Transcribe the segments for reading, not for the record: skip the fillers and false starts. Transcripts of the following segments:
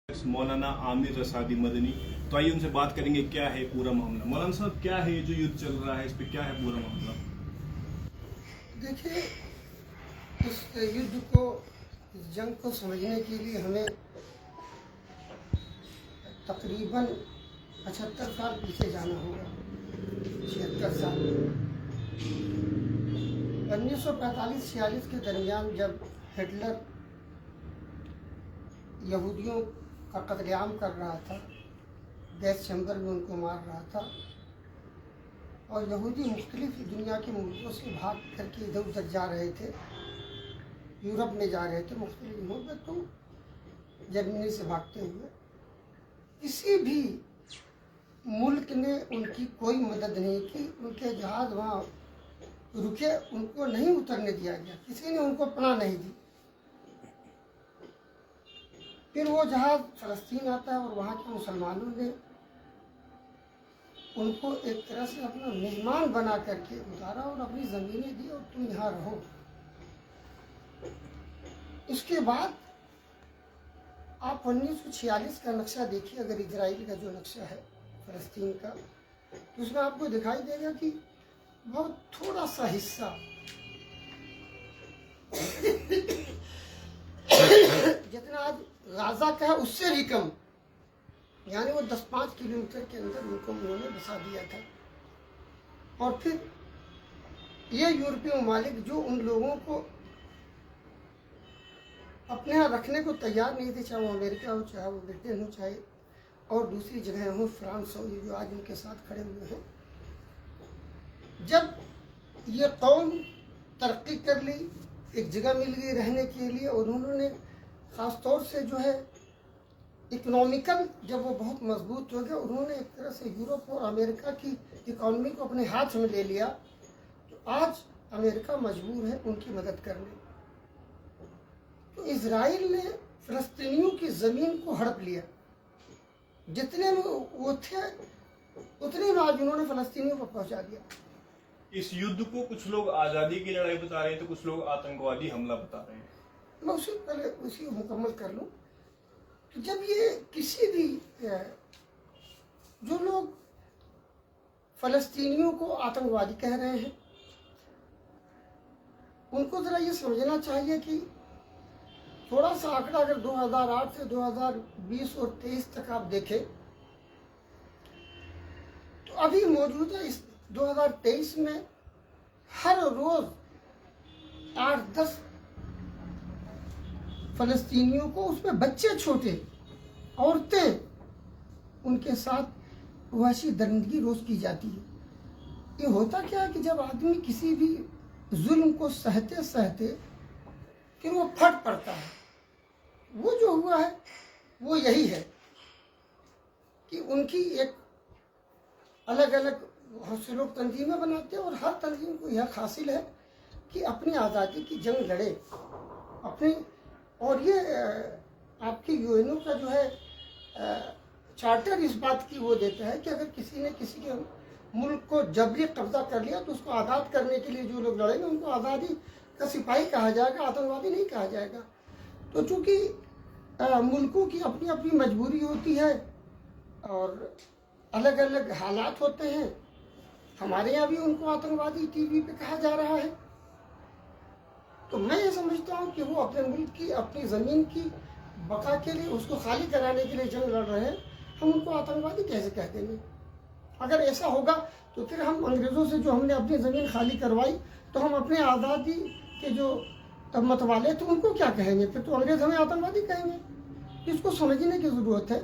मौलाना आमिर रसादी मदनी। तो आइए उनसे बात करेंगे क्या है पूरा मामला। मौलाना साहब, क्या है जो युद्ध चल रहा है, इस पे क्या है पूरा मामला? देखिए, इस युद्ध को, इस जंग को समझने के लिए हमें तकरीबन 75 साल पीछे जाना होगा। 76 साल 1945-46 के दरमियान जब हिटलर यहूदियों का कत्लेआम कर रहा था, गैस चैम्बर में उनको मार रहा था, और यहूदी मुख्तलिफ दुनिया के मुल्कों से भाग करके इधर उधर जा रहे थे, यूरोप में जा रहे थे, मुख्तलिफ मुल्क में, तो जर्मनी से भागते हुए किसी भी मुल्क ने उनकी कोई मदद नहीं की। उनके जहाज़ वहाँ रुके, उनको नहीं उतरने दिया गया, किसी ने उनको पनाह नहीं दी। फिर वो जहाज़ फ़लस्तीन आता है और वहाँ के मुसलमानों ने उनको एक तरह से अपना मेहमान बना करके उतारा और अपनी ज़मीनें दी और तुम यहाँ रहो। इसके बाद आप 1946 का नक्शा देखिए, अगर इजराइल का जो नक्शा है फ़लस्तीन का, तो उसमें आपको दिखाई देगा कि बहुत थोड़ा सा हिस्सा जितना आज गाज़ा का है उससे भी कम, यानी वो 10-5 किलोमीटर के अंदर उनको उन्होंने बसा दिया था। और फिर ये यूरोपीय ममालिक जो उन लोगों को अपने यहाँ रखने को तैयार नहीं थे, चाहे वो अमेरिका हो, चाहे वो ब्रिटेन हो, चाहे और दूसरी जगह हो, फ्रांस हो, ये जो आज उनके साथ खड़े हुए हैं, जब ये कौम तरक्की कर ली, एक जगह मिल गई रहने के लिए, और उन्होंने ख़ास तौर से जो है इकोनॉमिकल, जब वो बहुत मजबूत हो गए, उन्होंने एक तरह से यूरोप और अमेरिका की इकॉनमी को अपने हाथ में ले लिया। तो आज अमेरिका मजबूर है उनकी मदद करने। तो इजराइल ने फ़लस्तीनियों की ज़मीन को हड़प लिया, जितने में वो थे उतने में आज उन्होंने फ़लस्तीनियों को पहुंचा दिया। इस युद्ध को कुछ लोग आज़ादी की लड़ाई बता रहे हैं, तो कुछ लोग आतंकवादी हमला बता रहे हैं। मैं उसी को मुकम्मल कर लूँ। तो जब ये किसी भी जो लोग फ़लस्तीनियों को आतंकवादी कह रहे हैं, उनको ज़रा ये समझना चाहिए कि थोड़ा सा आंकड़ा अगर 2008 से 2020 और 23 तक आप देखें, तो अभी मौजूदा इस 2023 में हर रोज़ 8-10 फ़लस्तीनियों को, उसमें बच्चे छोटे, औरतें, उनके साथ वहशी दरिंदगी रोज़ की जाती है। ये होता क्या है कि जब आदमी किसी भी जुल्म को सहते सहते फिर वो फट पड़ता है, वो जो हुआ है वो यही है कि उनकी एक अलग अलग बहुत से लोग तंजीमें बनाते हैं, और हर तंजीम को यह हासिल है कि अपनी आज़ादी की जंग लड़े अपने। और ये आपकी यूएनओ का जो है चार्टर इस बात की वो देता है कि अगर किसी ने किसी के मुल्क को जबरी कब्जा कर लिया, तो उसको आज़ाद करने के लिए जो लोग लड़ेंगे उनको आज़ादी का सिपाही कहा जाएगा, आतंकवादी नहीं कहा जाएगा। तो चूँकि मुल्कों की अपनी अपनी मजबूरी होती है और अलग अलग हालात होते हैं, हमारे यहाँ भी उनको आतंकवादी टीवी पे कहा जा रहा है। तो मैं ये समझता हूँ कि वो अपने मुल्क की, अपनी ज़मीन की बका के लिए, उसको खाली कराने के लिए जंग लड़ रहे हैं, हम उनको आतंकवादी कैसे कह देंगे? अगर ऐसा होगा तो फिर हम अंग्रेज़ों से जो हमने अपनी ज़मीन खाली करवाई, तो हम अपने आज़ादी के जो मतवाले थे उनको क्या कहेंगे? फिर तो अंग्रेज़ हमें आतंकवादी कहेंगे। इसको समझने की ज़रूरत है।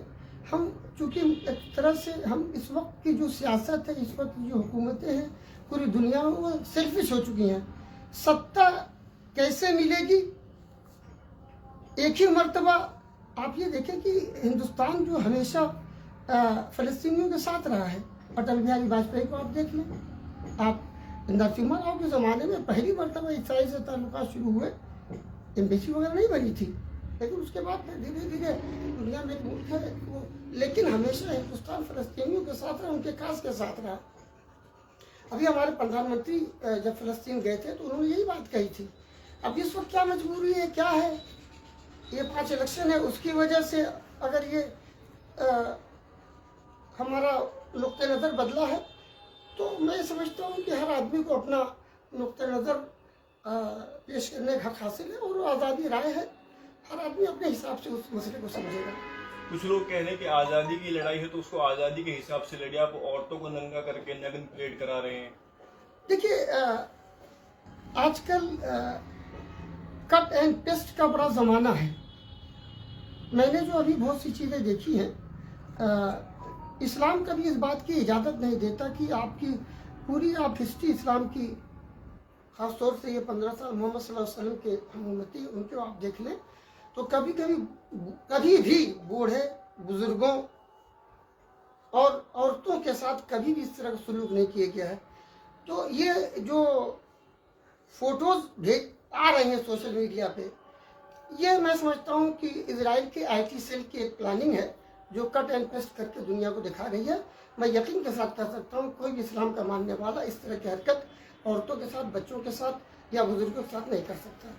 हम चूँकि एक तरह से हम इस वक्त की जो सियासत है, इस वक्त की जो हुकूमतें हैं पूरी दुनिया में, वो सेल्फिश हो चुकी हैं। सत्ता कैसे मिलेगी? एक ही मर्तबा आप ये देखें कि हिंदुस्तान जो हमेशा फ़लस्तीनियों के साथ रहा है, अटल बिहारी वाजपेयी को आप देख लें, आप नरसिम्हा राव के ज़माने में पहली मर्तबा इसराइल से ताल्लुकात शुरू हुए, एम्बेसी वगैरह नहीं बनी थी, लेकिन उसके बाद धीरे धीरे दुनिया में एक मुल्क है वो, लेकिन हमेशा हिंदुस्तान फ़लस्तीनियों के साथ रहा, उनके काज के साथ रहा। अभी हमारे प्रधानमंत्री जब फ़लस्तीन गए थे तो उन्होंने यही बात कही थी। अब इस वक्त क्या मजबूरी है, क्या है, ये 5 इलेक्शन है, उसकी वजह से अगर ये हमारा नुक्ते नज़र बदला है तो मैं समझता हूँ कि हर आदमी को अपना नुक्ते नज़र पेश करने का हक हासिल है और आज़ादी राय है। हर आदमी अपने हिसाब से उस मसले को समझेगा। कुछ लोग कह रहे हैं कि आज़ादी की लड़ाई है तो उसको आज़ादी के हिसाब से लड़िए, आप औरतों को नंगा करके नग्न परेड करा रहे हैं। देखिए आजकल कट एंड पेस्ट का बड़ा ज़माना है। मैंने जो अभी बहुत सी चीज़ें देखी हैं, इस्लाम कभी इस बात की इजाज़त नहीं देता कि आपकी पूरी आप हिस्ट्री इस्लाम की, ख़ास तौर से ये 15 साल मोहम्मद सल्लल्लाहु अलैहि वसल्लम के उम्मती उनको आप देख लें तो कभी भी बूढ़े बुजुर्गों और औरतों के साथ कभी भी इस तरह का सलूक नहीं किया गया है। तो ये जो फोटोज आ रहे हैं सोशल मीडिया पे, ये मैं समझता हूँ कि इजराइल के IT सेल की एक प्लानिंग है जो कट एंड पेस्ट करके दुनिया को दिखा रही है। मैं यकीन के साथ कह सकता हूँ कोई भी इस्लाम का मानने वाला इस तरह की हरकत औरतों के साथ, बच्चों के साथ या बुजुर्गों के साथ नहीं कर सकता।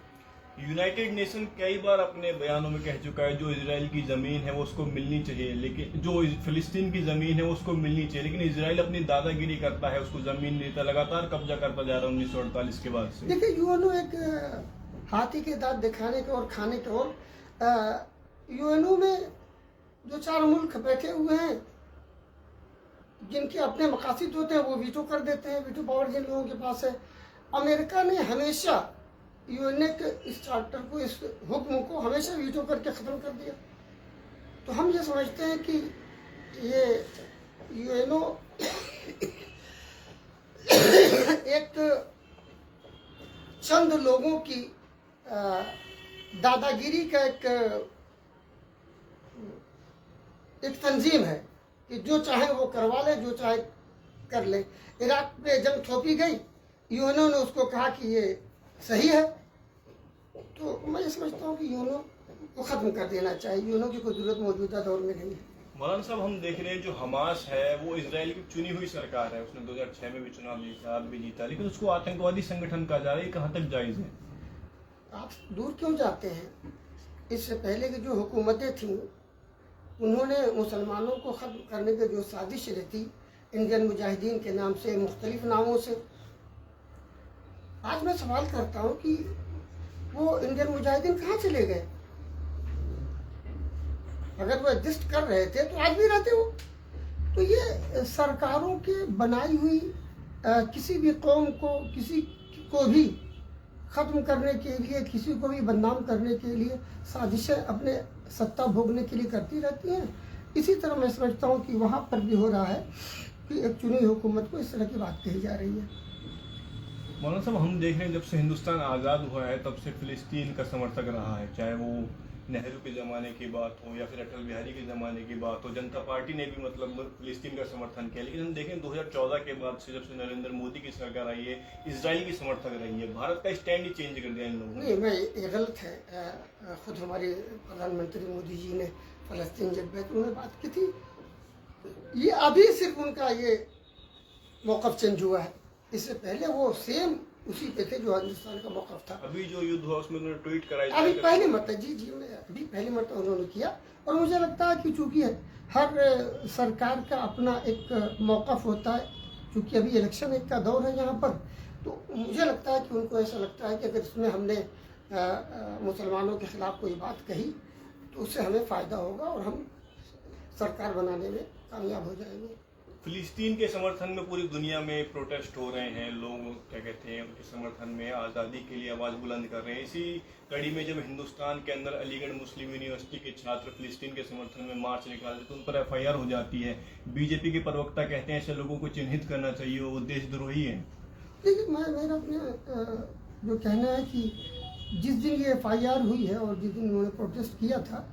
यूनाइटेड नेशन कई बार अपने बयानों में कह चुका है जो इजराइल की ज़मीन है वो उसको मिलनी चाहिए, लेकिन जो फिलिस्तीन की ज़मीन है वो उसको मिलनी चाहिए, लेकिन इजराइल अपनी दादागिरी करता है, उसको ज़मीन देता, लगातार कब्जा करता जा रहा है 1948 के बाद से। देखिए यूएनओ एक हाथी के दांत दिखाने के और खाने के और यूएनओ में जो 4 मुल्क बैठे हुए हैं जिनके अपने मकासद होते हैं वो वीटो कर देते हैं। वीटो पावर जिन लोगों के पास है। अमेरिका ने हमेशा यूएनए के इस चार्टर को, इस हुक्म को हमेशा वीटो करके ख़त्म कर दिया। तो हम ये समझते हैं कि ये यूएनओ एक चंद लोगों की दादागिरी का एक तंजीम है कि जो चाहे वो करवा ले, जो चाहे कर ले। इराक पे जंग थोपी गई, यूएनओ ने उसको कहा कि ये सही है। तो मैं ये समझता हूँ कि यूएनओ को ख़त्म कर देना चाहिए। यूएनओ की कोई जरूरत मौजूदा दौर में नहीं है। मौलाना साहब, हम देख रहे हैं जो हमास है वो इजराइल की चुनी हुई सरकार है, उसने 2006 में भी चुनाव जीता, अब भी जीता, लेकिन उसको आतंकवादी संगठन कहा जा रहा है। कहाँ तक जायज़ है? आप दूर क्यों जाते हैं? इससे पहले की जो हुकूमतें थीं उन्होंने मुसलमानों को ख़त्म करने की जो साजिश रहती इंडियन मुजाहिदीन के नाम से, मुख्तलिफ नामों से, आज मैं सवाल करता हूँ कि वो इंडियन मुजाहिदीन कहाँ चले गए? अगर वो एग्जिस्ट कर रहे थे तो आज भी रहते हो। तो ये सरकारों के बनाई हुई किसी भी कौम को, किसी को भी ख़त्म करने के लिए, किसी को भी बदनाम करने के लिए साजिशें अपने सत्ता भोगने के लिए करती रहती हैं। इसी तरह मैं समझता हूँ कि वहाँ पर भी हो रहा है कि एक चुनी हुई हुकूमत को इस तरह की बात कही जा रही है। मौलाना साहब, हम देख रहे हैं जब से हिंदुस्तान आज़ाद हुआ है तब से फिलिस्तीन का समर्थक रहा है, चाहे वो नेहरू के ज़माने की बात हो या फिर अटल बिहारी के ज़माने की बात हो। जनता पार्टी ने भी मतलब फिलिस्तीन का समर्थन किया, लेकिन हम देखें 2014 के बाद से जब से नरेंद्र मोदी की सरकार आई है, इजराइल की समर्थक रही है। भारत का स्टैंड ही चेंज कर दिया इन लोगों ने। नहीं, मैं ये गलत है। खुद हमारे प्रधानमंत्री मोदी जी ने फ़लस्तीन जब उन्होंने बात की थी, ये अभी सिर्फ उनका ये मौक़िफ़ चेंज हुआ है। इससे पहले वो सेम उसी पे थे जो हिंदुस्तान का मौक़िफ़ था। अभी जो युद्ध हुआ उसमें उन्होंने ट्वीट कराई, अभी पहली मरतबा अभी पहली मरतबा उन्होंने किया। और मुझे लगता है कि चूँकि हर सरकार का अपना एक मौक़िफ़ होता है, चूँकि अभी इलेक्शन एक का दौर है यहाँ पर, तो मुझे लगता है कि उनको ऐसा लगता है कि अगर इसमें हमने मुसलमानों के ख़िलाफ़ कोई बात कही तो उससे हमें फ़ायदा होगा और हम सरकार बनाने में कामयाब हो जाएंगे। फिलिस्तीन के समर्थन में पूरी दुनिया में प्रोटेस्ट हो रहे हैं, लोग क्या कहते हैं उनके समर्थन में आज़ादी के लिए आवाज़ बुलंद कर रहे हैं। इसी कड़ी में जब हिंदुस्तान के अंदर अलीगढ़ मुस्लिम यूनिवर्सिटी के छात्र फिलिस्तीन के समर्थन में मार्च निकालते तो उन पर FIR हो जाती है। बीजेपी के प्रवक्ता कहते हैं ऐसे लोगों को चिन्हित करना चाहिए, वो देशद्रोही है। लेकिन मेरा अपने जो कहना है कि जिस दिन ये FIR हुई है और जिस दिन उन्होंने प्रोटेस्ट किया था,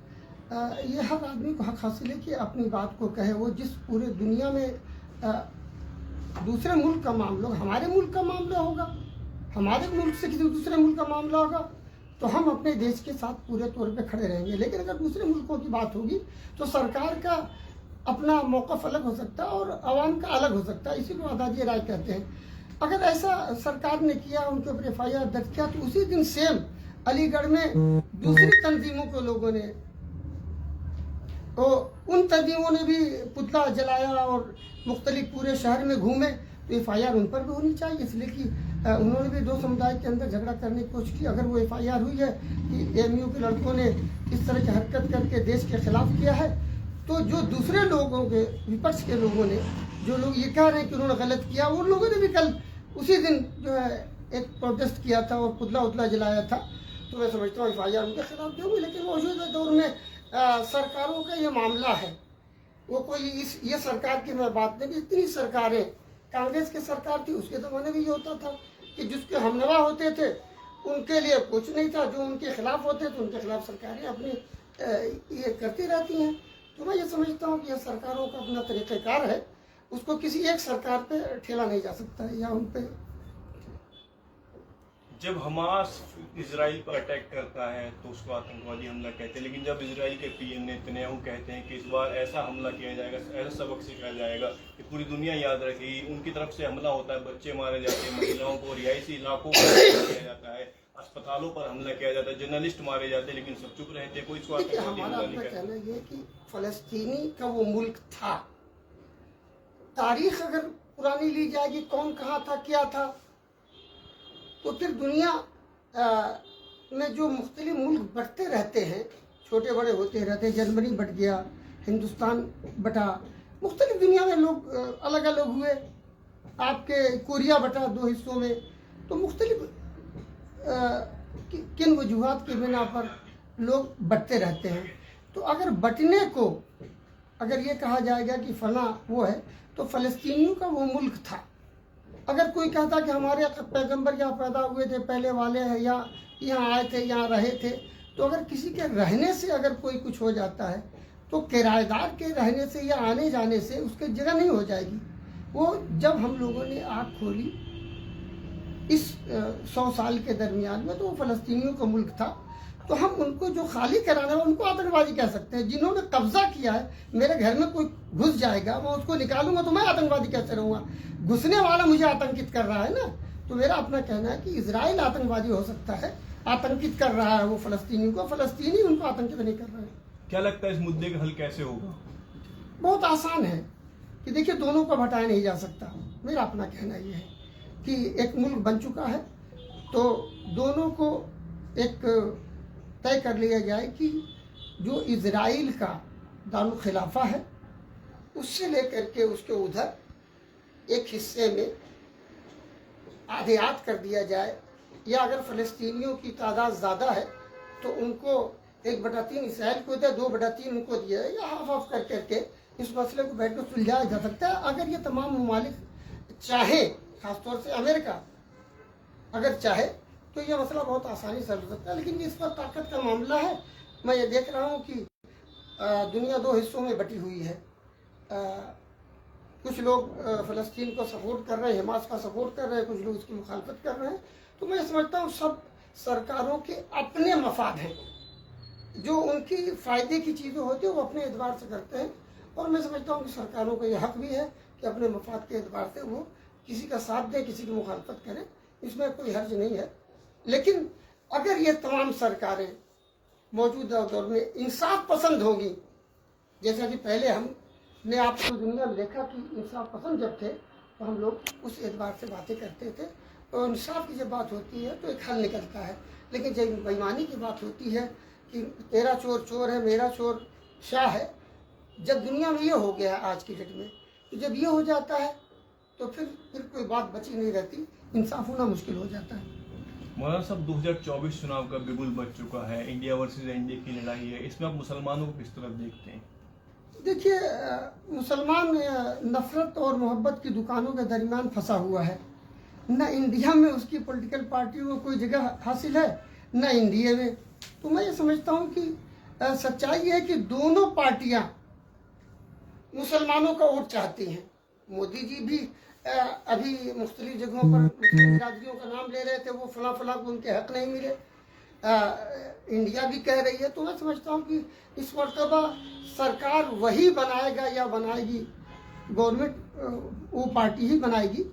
ये हर आदमी को हक हासिल है कि अपनी बात को कहे। वो जिस पूरे दुनिया में दूसरे मुल्क का मामला, हमारे मुल्क का मामला होगा, हमारे मुल्क से किसी दूसरे मुल्क का मामला होगा, तो हम अपने देश के साथ पूरे तौर पे खड़े रहेंगे। लेकिन अगर दूसरे मुल्कों की बात होगी तो सरकार का अपना मौक़िफ़ अलग हो सकता है और आवाम का अलग हो सकता है। इसी को आज़ादी राय कहते हैं। अगर ऐसा सरकार ने किया, उनके ऊपर FIR दर्ज किया, तो उसी दिन सेम अलीगढ़ में दूसरी तंजीमों को लोगों ने तो उन तंजीमों ने भी पुतला जलाया और मुख्तलिफ पूरे शहर में घूमे, तो FIR उन पर भी होनी चाहिए, इसलिए कि उन्होंने भी दो समुदाय के अंदर झगड़ा करने की कोशिश की। अगर वो FIR हुई है कि AMU के लड़कों ने इस तरह की हरकत करके देश के खिलाफ किया है, तो जो दूसरे लोगों के विपक्ष के लोगों ने, जो लोग ये कह रहे हैं कि उन्होंने गलत किया, उन लोगों ने भी कल उसी दिन जो है एक प्रोटेस्ट किया था और पुतला उतला जलाया था। तो मैं समझता हूँ FIR उनके खिलाफ भी होगी, लेकिन मौजूदा दौर में सरकारों का ये मामला है, वो कोई ये सरकार की मैं बात नहीं, इतनी सरकारें, कांग्रेस की सरकार थी उसके ज़माने में ये होता था कि जिसके हमनवा होते थे उनके लिए कुछ नहीं था, जो उनके खिलाफ होते थे उनके खिलाफ सरकारें अपनी ये करती रहती हैं। तो मैं ये समझता हूँ कि यह सरकारों का अपना तरीक़ाकार है, उसको किसी एक सरकार पे ठेला नहीं जा सकता है या उन पे। जब हमास इजराइल पर अटैक करता है तो उसको आतंकवादी हमला कहते हैं, लेकिन जब इजराइल के PM नेतन्याहू कहते हैं कि इस बार ऐसा हमला किया जाएगा, ऐसा सबक सिखाया जाएगा कि पूरी दुनिया याद रखेगी, उनकी तरफ से हमला होता है, बच्चे मारे जाते हैं, महिलाओं को रिहायशी इलाकों पर हमला किया जाता है, अस्पतालों पर हमला किया जाता है, जर्नलिस्ट मारे जाते हैं, लेकिन सब चुप रहते हैं, कोई इसको आतंकवादी हमला नहीं कहता। कहना ये कि फ़लस्तीनी का वो मुल्क था, तारीख अगर पुरानी ली जाएगी कौन कहाँ था क्या था, तो फिर दुनिया में जो मुख्तलिफ मुल्क बढ़ते रहते हैं, छोटे बड़े होते रहते हैं, जर्मनी बढ़ गया, हिंदुस्तान बटा, मुख्तलिफ दुनिया में लोग अलग अलग हुए, आपके कोरिया बटा 2 हिस्सों में, तो मुख्तलिफ किन वजूहात की बिना पर लोग बढ़ते रहते हैं। तो अगर बटने को अगर ये कहा जाएगा कि फला वो है, तो फ़लस्तीनियों का वो मुल्क था। अगर कोई कहता कि हमारे पैगंबर यहाँ पैदा हुए थे, पहले वाले हैं, या यहाँ आए थे, यहाँ रहे थे, तो अगर किसी के रहने से अगर कोई कुछ हो जाता है, तो किराएदार के रहने से या आने जाने से उसकी जगह नहीं हो जाएगी। वो जब हम लोगों ने आँख खोली इस 100 साल के दरमियान में, तो वो फ़लस्तीनियों का मुल्क था, तो हम उनको जो खाली कराना है उनको आतंकवादी कह सकते हैं। जिन्होंने कब्जा किया है, मेरे घर में कोई घुस जाएगा, मैं उसको निकालूंगा तो मैं आतंकवादी कैसे रहूँगा? घुसने वाला मुझे आतंकित कर रहा है ना। तो मेरा अपना कहना है कि इजराइल आतंकवादी हो सकता है, आतंकित कर रहा है वो फ़लस्तीनियों को, फ़लस्तीनी उनको आतंकित नहीं कर रहे हैं। क्या लगता है इस मुद्दे का हल कैसे होगा? बहुत आसान है कि देखिए, दोनों को हटाया नहीं जा सकता। मेरा अपना कहना ये है कि एक मुल्क बन चुका है, तो दोनों को एक तय कर लिया जाए कि जो इजराइल का दारुल खिलाफा है, उससे लेकर के उसके उधर एक हिस्से में आधियात कर दिया जाए, या अगर फ़लस्तीनियों की तादाद ज़्यादा है तो उनको 1/3 इसराइल को दे, 2/3 उनको दिया जाए, या हाफ हाफ कर करके इस मसले को बैठ कर सुलझाया जा सकता है। अगर ये तमाम ममालिक चाहे, खासतौर से अमेरिका अगर चाहे, तो ये मसला बहुत आसानी से हल हो सकता है। लेकिन इस पर ताकत का मामला है। मैं ये देख रहा हूँ कि दुनिया 2 हिस्सों में बटी हुई है। कुछ लोग फ़लस्तीन को सपोर्ट कर रहे हैं, हमास का सपोर्ट कर रहे हैं, कुछ लोग उसकी मुखालफत कर रहे हैं। तो मैं समझता हूँ सब सरकारों के अपने मफाद हैं, जो उनकी फ़ायदे की चीज़ें होती हैं वो अपने एतबार से करते हैं, और मैं समझता हूँ कि सरकारों का यह हक भी है कि अपने मफाद के एतबार से वो किसी का साथ दें, किसी की मुखालफत करें, इसमें कोई हर्ज नहीं है। लेकिन अगर ये तमाम सरकारें मौजूदा दौर में इंसाफ पसंद होंगी, जैसा कि पहले हमने आपको दुनिया में देखा कि इंसाफ पसंद जब थे तो हम लोग उस एतबार से बातें करते थे, और इंसाफ की जब बात होती है तो एक हल निकलता है। लेकिन जब बेईमानी की बात होती है कि तेरा चोर चोर है, मेरा चोर शाह है, जब दुनिया में ये हो गया आज की डेट में, तो जब ये हो जाता है तो फिर कोई बात बची नहीं रहती, इंसाफ होना मुश्किल हो जाता है। मौलाना साहब, 2024 चुनाव का बिगुल बच चुका है, इंडिया वर्सेस इंडिया की लड़ाई है, इसमें आप मुसलमानों को किस तरफ देखते हैं? देखिए, मुसलमान नफरत और मोहब्बत की दुकानों के दरमियान फंसा हुआ है। न इंडिया में उसकी पॉलिटिकल पार्टियों को कोई जगह हासिल है, न इंडिया में। तो मैं ये समझता हूँ कि सच्चाई है कि दोनों पार्टियाँ मुसलमानों का वोट चाहती हैं। मोदी जी भी अभी मुख्तलिफ जगहों पर मुस्लिम बिरादरियों का नाम ले रहे थे, वो फला फला को उनके हक नहीं मिले। इंडिया भी कह रही है। तो मैं समझता हूँ कि इस मरतबा सरकार वही बनाएगा या बनाएगी, गवर्नमेंट वो पार्टी ही बनाएगी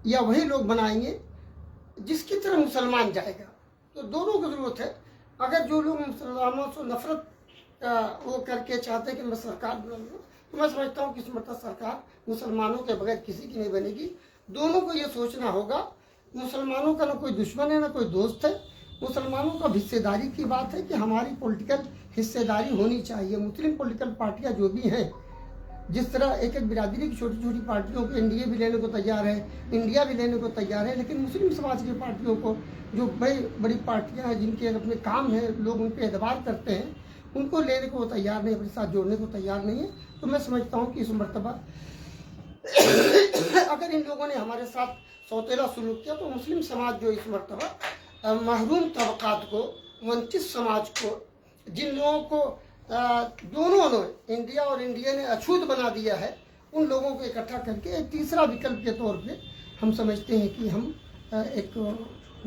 या वही लोग बनाएंगे जिसकी तरफ मुसलमान जाएगा। तो दोनों की ज़रूरत है। अगर जो लोग मुसलमानों से नफरत वो करके चाहते हैं कि मैं सरकार बना लूँ, तो मैं समझता हूँ कि इस मतलब सरकार मुसलमानों के बगैर किसी की नहीं बनेगी। दोनों को ये सोचना होगा, मुसलमानों का ना कोई दुश्मन है ना कोई दोस्त है। मुसलमानों का हिस्सेदारी की बात है कि हमारी पॉलिटिकल हिस्सेदारी होनी चाहिए। मुस्लिम पॉलिटिकल पार्टियां जो भी हैं, जिस तरह एक एक बिरादरी की छोटी छोटी पार्टियों को एनडीए भी लेने को तैयार है, इंडिया भी लेने को तैयार है, लेकिन मुस्लिम समाज की पार्टियों को, जो बड़ी बड़ी पार्टियां हैं जिनके अपने काम है, लोग उन पर एतबार करते हैं, उनको लेने को वो तैयार नहीं, अपने साथ जोड़ने को तैयार नहीं है। तो मैं समझता हूँ कि इस मरतबा अगर इन लोगों ने हमारे साथ सौतेला सुलूक किया तो मुस्लिम समाज जो इस मरतबा महरूम तबकात को, वंचित समाज को, जिन लोगों को दोनों ने, इंडिया और इंडिया ने अछूत बना दिया है, उन लोगों को इकट्ठा करके एक तीसरा विकल्प के तौर पे हम समझते हैं कि हम एक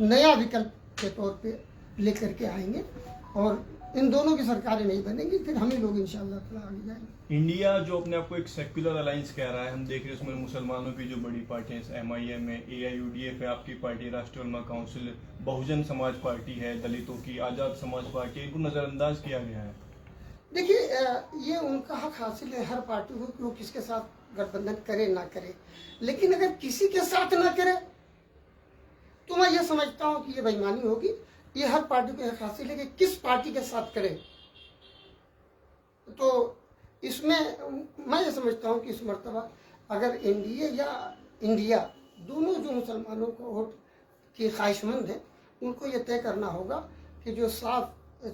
नया विकल्प के तौर पे लेकर के आएंगे और इन दोनों की सरकारें नहीं बनेंगी, फिर हम ही लोग इंशाअल्लाह ताला आगे जाएंगे। इंडिया जो अपने आप को एक सेक्युलर अलायंस कह रहा है, हम देख रहे हैं उसमें मुसलमानों की जो बड़ी पार्टियां MIM है, AIUDF है, आपकी पार्टी राष्ट्रीय उलमा काउंसिल, बहुजन समाज पार्टी है, दलितों की आज़ाद समाज पार्टी है, इनको नज़रअंदाज किया गया है। देखिए, ये उनका हक हासिल है हर पार्टी को कि वो किसके साथ गठबंधन करे ना करे, लेकिन अगर किसी के साथ ना करे तो मैं ये समझता हूँ कि ये बेईमानी होगी। ये हर पार्टी को हक हासिल है कि किस पार्टी के साथ करे। तो इसमें मैं ये समझता हूँ कि इस मरतबा अगर एनडीए या इंडिया दोनों जो मुसलमानों को वोट की ख्वाहिशमंद हैं, उनको ये तय करना होगा कि जो साफ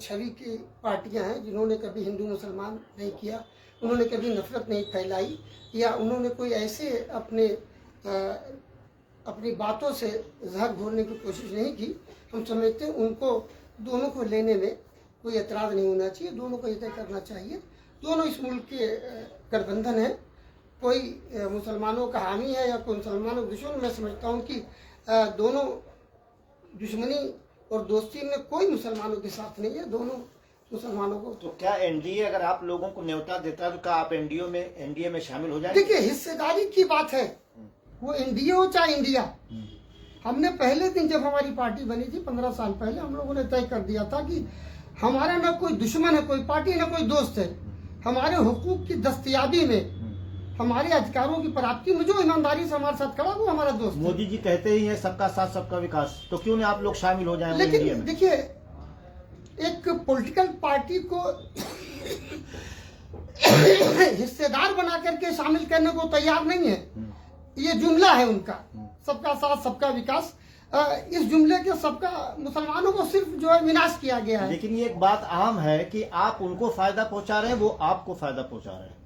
छवि की पार्टियां हैं, जिन्होंने कभी हिंदू मुसलमान नहीं किया, उन्होंने कभी नफरत नहीं फैलाई, या उन्होंने कोई ऐसे अपनी बातों से जहर घोलने की कोशिश नहीं की, हम समझते हैं उनको दोनों को लेने में कोई एतराज़ नहीं होना चाहिए। दोनों को ये तय करना चाहिए, दोनों इस मुल्क के गठबंधन है, कोई मुसलमानों का हामी है या कोई मुसलमानों का दुश्मन। मैं समझता हूँ कि दोनों दुश्मनी और दोस्ती में कोई मुसलमानों के साथ नहीं है, दोनों मुसलमानों को। तो क्या एनडीए अगर आप लोगों को न्योता देता है तो क्या आप एनडीए में शामिल हो जाएंगे? देखिए, हिस्सेदारी की बात है, वो एनडीए हो चाहे इंडिया। हमने पहले दिन जब हमारी पार्टी बनी थी 15 साल पहले, हम लोगों ने तय कर दिया था कि हमारा ना कोई दुश्मन है, कोई पार्टी ना कोई दोस्त है। हमारे हुकूक की दस्तयाबी में, हमारे अधिकारों की प्राप्ति में जो ईमानदारी से हमारे साथ खड़ा, वो हमारा दोस्त है। मोदी जी कहते ही हैं सबका साथ सबका विकास, तो क्यों नहीं आप लोग शामिल हो जाएंगे एनडीए लेकिन में? देखिए, एक पॉलिटिकल पार्टी को हिस्सेदार बना करके शामिल करने को तैयार नहीं है। ये जुमला है उनका, सबका साथ सबका विकास। इस जुमले के सबका मुसलमानों को सिर्फ जो है विनाश किया गया है। लेकिन ये एक बात आम है कि आप उनको फायदा पहुंचा रहे हैं, वो आपको फायदा पहुंचा रहे हैं।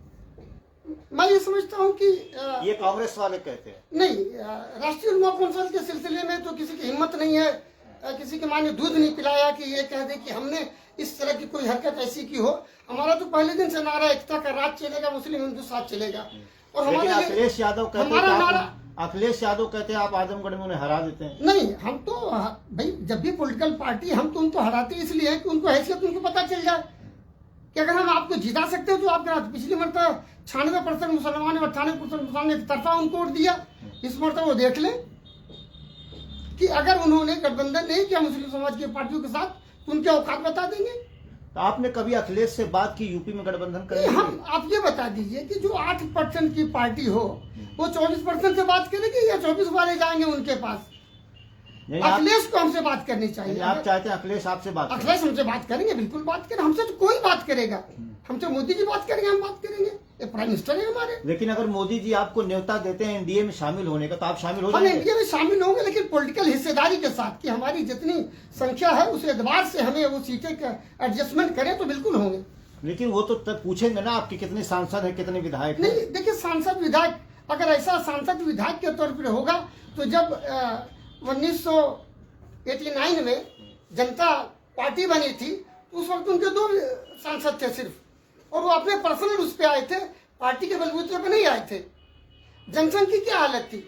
मैं ये समझता हूँ कि ये कांग्रेस वाले कहते हैं। नहीं, राष्ट्रीय उलमा कौंसिल के सिलसिले में तो किसी की हिम्मत नहीं है, किसी के माने दूध नहीं पिलाया कि ये कह दे कि हमने इस तरह की कोई हरकत ऐसी की हो। हमारा तो पहले दिन से नारा एकता का राज चलेगा, मुस्लिम हिंदू साथ चलेगा। और लेकिन हमारा अखिलेश यादव कहते हमारा हैं नारा, अखिलेश यादव कहते हैं आप आजमगढ़ में उन्हें हरा देते हैं। नहीं, हम तो भाई जब भी पॉलिटिकल पार्टी, हम तो उनको हराते इसलिए है कि उनको हैसियत उनको पता चल जाए कि अगर हम आपको जिता सकते हो तो आप करा। पिछली मरतबा 96% मुसलमान ने 98% मुसलमान ने एक तरफा उनको वोट दिया। इस मरतबा वो देख लें कि अगर उन्होंने गठबंधन नहीं किया मुस्लिम समाज की पार्टियों के साथ तो उनके औकात बता देंगे। तो आपने कभी अखिलेश से बात की यूपी में गठबंधन करने हम की? आप ये बता दीजिए कि जो 8% की पार्टी हो वो 24% से बात करेगी या 24 वाले जाएंगे उनके पास? यानी आप- अखिलेश को हमसे बात करनी चाहिए। यानी आप चाहते हैं अखिलेश आपसे बात करें? अखिलेश हमसे बात करेंगे, बिल्कुल बात करें। हमसे तो कोई बात करेगा, हमसे मोदी जी बात करेंगे, हम बात करेंगे। ये प्राइम मिनिस्टर है हमारे। लेकिन अगर मोदी जी आपको न्योता देते हैं एनडीए में शामिल होने का, तो आप शामिल हो हम जाएंगे? इंडिया में शामिल होंगे, लेकिन पॉलिटिकल हिस्सेदारी के साथ कि हमारी जितनी संख्या है उस एतबार से हमें वो सीटें का एडजस्टमेंट करें तो बिल्कुल होंगे। लेकिन वो तो तब पूछेंगे ना आपके कितने सांसद है, कितने विधायक है। नहीं, देखिए, सांसद विधायक अगर ऐसा सांसद विधायक के तौर पर होगा तो जब 1989 में जनता पार्टी बनी थी तो उस वक्त उनके 2 सांसद थे सिर्फ, और वो अपने पर्सनल उस पे आए थे, पार्टी के बलबूते पे नहीं आए थे। जनसंघ की क्या हालत थी?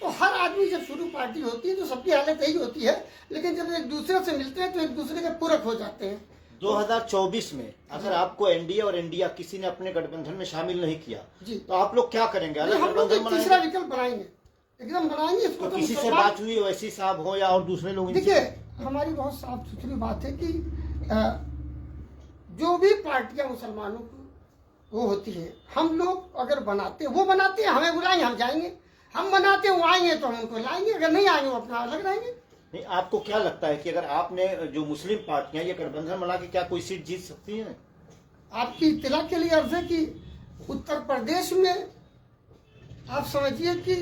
तो हर आदमी जब शुरू पार्टी होती है तो सबकी हालत यही होती है, लेकिन जब एक दूसरे से मिलते हैं तो एक दूसरे के पूरक हो जाते हैं। 2024 में अगर आपको एनडीए और इंडिया किसी ने अपने गठबंधन में शामिल नहीं किया जी, तो आप लोग क्या करेंगे? अलग हम लोग गठबंधन एक तीसरा बनाएंगे? विकल्प बनाएंगे, एकदम बनाएंगे इसको। तो तो किसी से मुसलमान- बात हुई वैसी साहब हो या और दूसरे लोग? देखिए, हमारी बहुत साफ सुथरी बात है कि जो भी पार्टियां मुसलमानों को वो होती है, हम लोग अगर बनाते, वो बनाते हैं, हमें बुलाएंगे हम जाएंगे, हम बनाते हैं वो आएंगे तो हम उनको लाएंगे, अगर नहीं आएंगे वो अपना अलग रहेंगे। नहीं, आपको क्या लगता है कि अगर आपने जो मुस्लिम पार्टियां ये गठबंधन बना के क्या कोई सीट जीत सकती हैं? आपकी इत्तला के लिए अर्ज है कि उत्तर प्रदेश में आप समझिए कि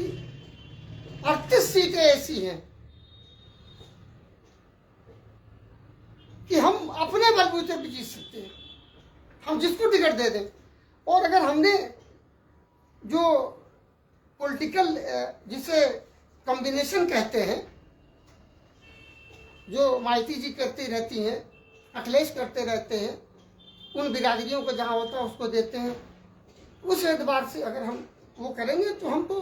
38 सीटें ऐसी हैं कि हम अपने बलबूते पे जीत सकते हैं, हम जिसको टिकट दे दें। और अगर हमने जो पॉलिटिकल जिसे कॉम्बिनेशन कहते हैं, जो माइती जी करती रहती हैं, अखिलेश करते रहते हैं, उन बिरादरियों को जहाँ होता है उसको देते हैं, उस एतबार से अगर हम वो करेंगे तो हम तो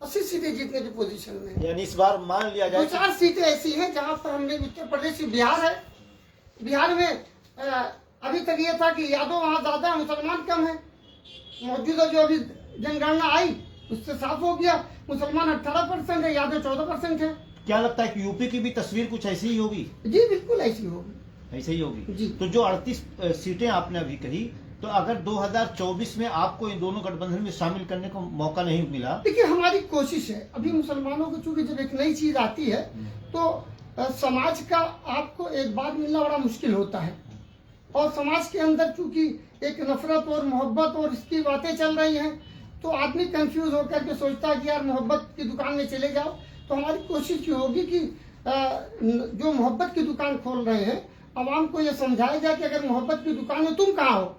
80 सीटें जीतने की पोजीशन में हैं। यानी इस बार मान लिया जाए 2-4 सीटें ऐसी हैं जहाँ पर हमने, उत्तर प्रदेश बिहार है, बिहार में अभी तक ये था कि यादव वहाँ ज्यादा है, मुसलमान कम है। मौजूदा जो अभी जनगणना आई उससे साफ हो गया, मुसलमान 18% है, यादव 14% है। क्या लगता है कि यूपी की भी तस्वीर कुछ ऐसी ही होगी? जी बिल्कुल ऐसी होगी, ऐसे ही होगी जी। तो जो 38 सीटें आपने अभी कही, तो अगर 2024 में आपको इन दोनों गठबंधन में शामिल करने को मौका नहीं मिला? देखिए हमारी कोशिश है, अभी मुसलमानों को चूंकि जब एक नई चीज आती है तो समाज का आपको एक बात मिलना बड़ा मुश्किल होता है, और समाज के अंदर चूंकि एक नफरत और मोहब्बत और इसकी बातें चल रही हैं, तो आदमी कंफ्यूज होकर के सोचता है कि यार मोहब्बत की दुकान में चले जाओ। तो हमारी कोशिश ये होगी कि जो मोहब्बत की दुकान खोल रहे हैं, आवाम को ये समझाया जाए कि अगर मोहब्बत की दुकान में तुम कहाँ हो।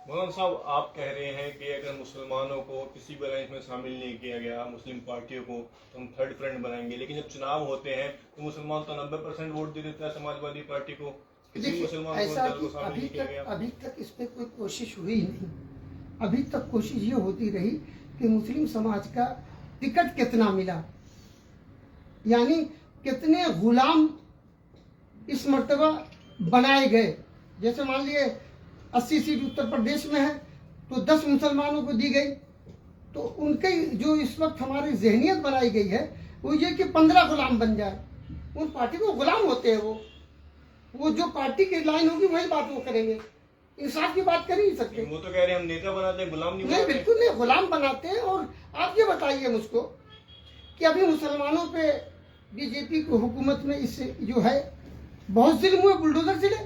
मौलाना साहब, आप कह रहे हैं कि अगर मुसलमानों को किसी भी अलायंस में शामिल नहीं किया गया, मुस्लिम पार्टियों को, तो हम थर्ड फ्रंट बनाएंगे, लेकिन जब चुनाव होते हैं तो मुसलमान तो 90% वोट दे देता है समाजवादी पार्टी को, किसी भी मुसलमान ऐसा को शामिल नहीं किया गया। अभी तक इस पे कोई कोशिश हुई नहीं। अभी तक कोशिश ये होती रही कि मुस्लिम समाज का टिकट कितना मिला, यानी कितने गुलाम इस मर्तबा बनाए गए। जैसे मान लिए 80 सीट उत्तर प्रदेश में है तो 10 मुसलमानों को दी गई, तो उनके जो इस वक्त हमारी जहनियत बनाई गई है वो ये कि 15 गुलाम बन जाए। उन पार्टी को गुलाम होते हैं, वो जो पार्टी की लाइन होगी वही बात वो करेंगे, इंसाफ की बात कर ही नहीं सकते। वो तो कह रहे हैं हम नेता बनाते हैं, गुलाम नहीं नहीं, बनाते। बिल्कुल नहीं, गुलाम बनाते हैं। और आप ये बताइए मुझको कि अभी मुसलमानों पे बीजेपी की हुकूमत में इस जो है बहुत जुल्म हुए, बुलडोजर चले।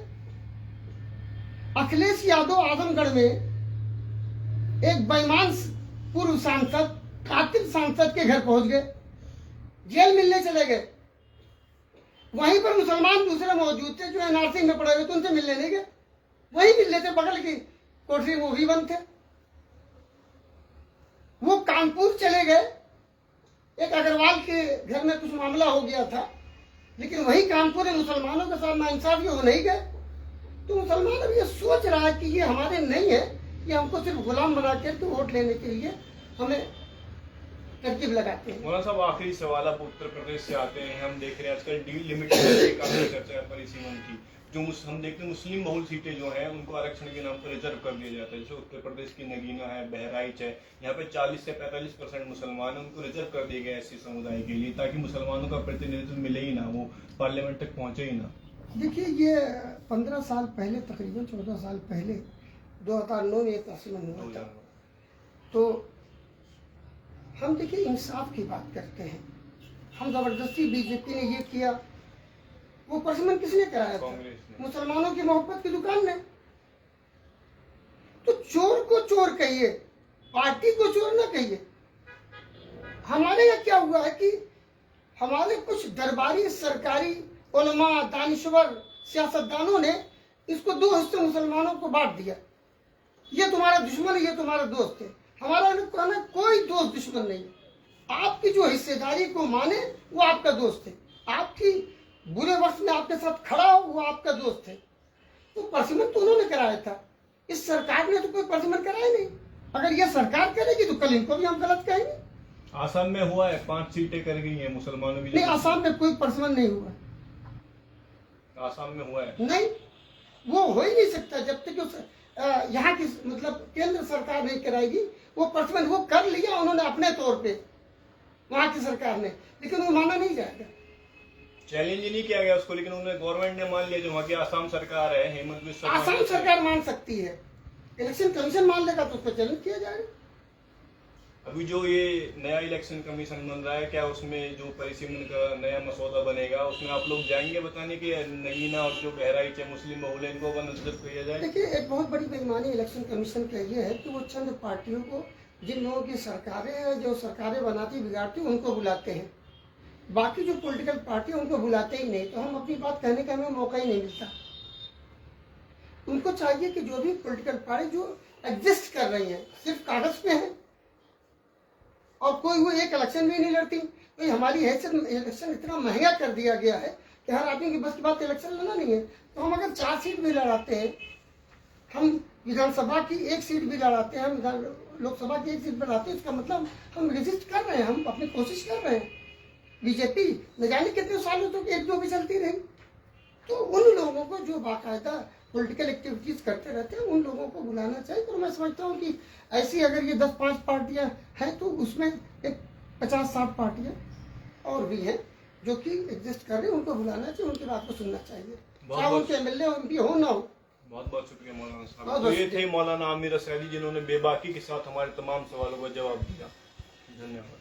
अखिलेश यादव आजमगढ़ में एक बेईमान पूर्व सांसद, कातिल सांसद के घर पहुंच गए, जेल मिलने चले गए। वहीं पर मुसलमान दूसरे मौजूद थे जो एनआरसी में पड़े हुए थे, उनसे मिलने नहीं गए, वही मिल लेते, बगल की कोठरी में वो भी बंद थे। वो कानपुर चले गए, एक अग्रवाल के घर में कुछ मामला हो गया था, लेकिन वही कानपुर में मुसलमानों के साथ नाइंसाफी हो नहीं गए। तो मुसलमान अब ये सोच रहा है कि ये हमारे नहीं है, कि हमको सिर्फ गुलाम बना करके वोट लेने के लिए हमें तरकीब लगाते हैं। मौलाना साहब, आखिरी सवाल, आप उत्तर प्रदेश से आते हैं, हम देख रहे हैं आजकल डीलिमिटेशन की काफी चर्चा है परिसीमन की, जो हम देखते हैं मुस्लिम बहुल सीटें जो हैं उनको आरक्षण के नाम पर रिजर्व कर दिया जाता है। जैसे उत्तर प्रदेश की नगीना है, बहराइच है, यहाँ पे 40 से 45% मुसलमान हैं, उनको रिजर्व कर दिया गया एससी समुदाय के लिए, ताकि मुसलमानों का प्रतिनिधित्व मिले ही ना, वो पार्लियामेंट तक पहुंचे ही ना। देखिए ये 15 साल पहले, तकरीबन 14 साल पहले 2009 में एक आसमान हुआ था। तो हम देखिए इंसाफ की बात करते हैं, हम जबरदस्ती बीजेपी ने ये किया, वो प्रशमन किसने कराया था? मुसलमानों की मोहब्बत की दुकान ने। तो चोर को चोर कहिए, पार्टी को चोर ना कहिए। हमारे यहाँ क्या हुआ है कि हमारे कुछ दरबारी सरकारी उलमा, दानिश्वर, सियासतदानों ने इसको दो हिस्से मुसलमानों को बांट दिया, ये तुम्हारा दुश्मन है, ये तुम्हारा दोस्त है। हमारा कहना कोई दोस्त दुश्मन नहीं, आपकी जो हिस्सेदारी को माने वो आपका दोस्त है, आपकी बुरे वक्त में आपके साथ खड़ा हो वो आपका दोस्त है। तो परसिमन तो उन्होंने कराया था, इस सरकार ने तो कोई परसिमन कराया नहीं। अगर ये सरकार करेगी तो कल इनको भी हम गलत कहेंगे। आसाम में हुआ है, 5 सीटें कर गई हैं मुसलमानों की। नहीं, आसाम में कोई परसिमन नहीं हुआ। आसाम में हुआ है? नहीं, वो हो ही नहीं सकता जब तक यहाँ की मतलब केंद्र सरकार नहीं कराएगी। वो परसिमन वो कर लिया उन्होंने अपने तौर पे, वहां की सरकार ने, लेकिन वो माना नहीं जाएगा। चैलेंज ही नहीं किया गया उसको, लेकिन उन्होंने गवर्नमेंट ने मान लिया, जो वहाँ की आसाम सरकार है, हेमंत बिस्वा आसाम सरकार मान सकती है, इलेक्शन कमीशन मान लेगा तो उस पर चैलेंज किया जाएगा। अभी जो ये नया इलेक्शन कमीशन बन रहा है, क्या उसमें जो परिसीमन का नया मसौदा बनेगा, उसमें आप लोग जाएंगे बताने कि नगीना और जो बहराइच है, मुस्लिम बहुल है, इनको नजर किया जाए? देखिए, एक बहुत बड़ी बेईमानी इलेक्शन कमीशन का ये है कि वो चंद पार्टियों को, जिन लोगों की सरकारें हैं, जो सरकारें बनाती बिगाड़ती, उनको बुलाते हैं। बाकी जो पॉलिटिकल पार्टी उनको बुलाते ही नहीं, तो हम अपनी बात कहने का हमें मौका ही नहीं मिलता। उनको चाहिए कि जो भी पॉलिटिकल पार्टी जो एग्जिस्ट कर रही हैं, सिर्फ कागज पे है और कोई वो एक इलेक्शन भी नहीं लड़ती। तो हमारी हैसियत, इलेक्शन इतना महंगा कर दिया गया है कि हर आदमी की बस की बात इलेक्शन लड़ना नहीं है। तो हम अगर 4 सीट भी लड़ाते हैं, हम विधानसभा की 1 सीट भी लड़ाते हैं, हम लोकसभा की 1 सीट भी लड़ाते हैं, इसका मतलब हम रेजिस्ट कर रहे हैं, हम अपनी कोशिश कर रहे हैं। बीजेपी न जाने कितने सालों तक 1-2 भी चलती रही। तो उन लोगों को जो बाकायदा पॉलिटिकल एक्टिविटीज करते रहते हैं, उन लोगों को बुलाना चाहिए। तो मैं समझता हूँ कि ऐसी अगर ये 10-5 पार्टियां हैं, तो उसमें एक 50-60 पार्टियां और भी हैं जो कि एग्जिस्ट कर रही हैं, उनको बुलाना चाहिए, उनकी बात को सुनना चाहिए, चाहे उनके एमएलए एमपी हो ना हो। बहुत बहुत शुक्रिया मौलाना साहब। तो ये थे मौलाना आमिर असैदी, जिन्होंने बेबाकी के साथ हमारे तमाम सवालों का जवाब दिया। धन्यवाद।